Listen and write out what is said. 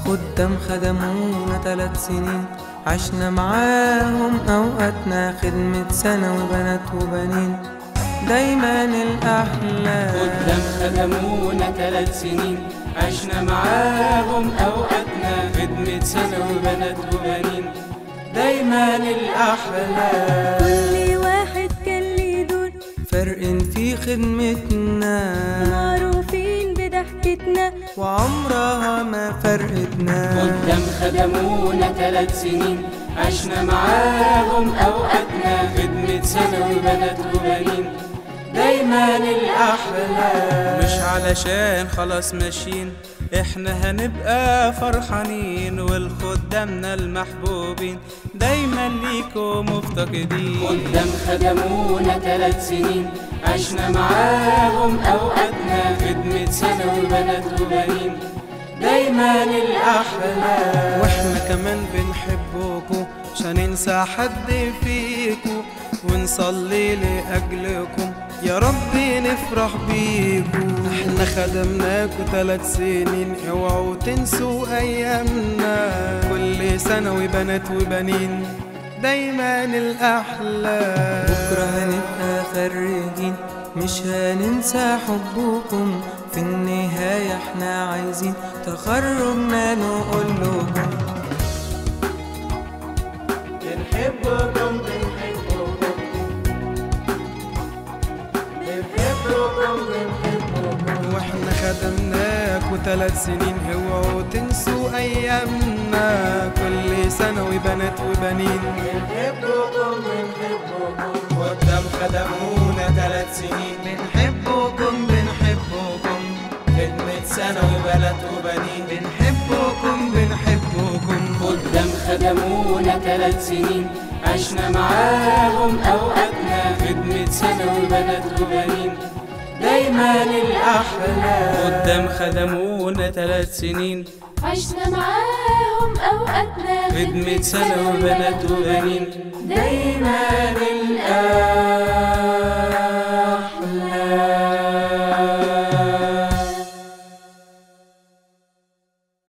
خدام خدمونا 3 سنين، عشنا معاهم أوقاتنا خدمة سنة وبنات وبنين دايما الأحلى. خدام خدمونا 3 سنين، عشنا معاهم أوقاتنا خدمة سنة وبنات وبنين دايما الأحلى. كل واحد كان ليه دور، فرق في خدمتنا، معروفين بضحكتنا وعمرها ما فرقتنا. خدام خدمونا 3 سنين، عشنا معاهم أوقاتنا خدمة سنة وبنات وبنين دايما الأحلى. مش علشان خلاص ماشيين، احنا هنبقى فرحانين، والخدامنا المحبوبين دايما ليكوا مفتقدين. خدام خدمونا 3 سنين، عشنا معاهم أوقاتنا خدمة سنة وبنات وبنين دايما الأحلى. واحنا كمان بنحبكوا، مش هننسى حد فيكوا، ونصلي لأجلكم يا رب نفرح بيكوا. احنا خدمناكوا 3 سنين، اوعوا تنسوا ايامنا، كل سنة وبنات وبنين دايما الأحلى. بكرة هنبقى خريجين، مش هننسى حبكم، في النهاية احنا عايزين تخرجنا نقول لكم بنحبكم بنحبكم بنحبكم بنحبكم. واحنا خدمناكوا 3 سنين، اوعوا تنسوا ايامنا، كل سنة وبنات وبنين بنحبكم بنحبكم. خدام خدمونا 3 سنين، بنحبكم بنحبكم خدمة سنة وبنات وبنين بنحبكم بنحبكم. خدام خدمونا 3 سنين، عشنا معاهم أوقاتنا خدمة سنة وبنات وبنين دايما الأحلى. خدام خدمونا 3 سنين، عشنا معاهم أوقاتنا خدمة سنة وبنات وبنين دايما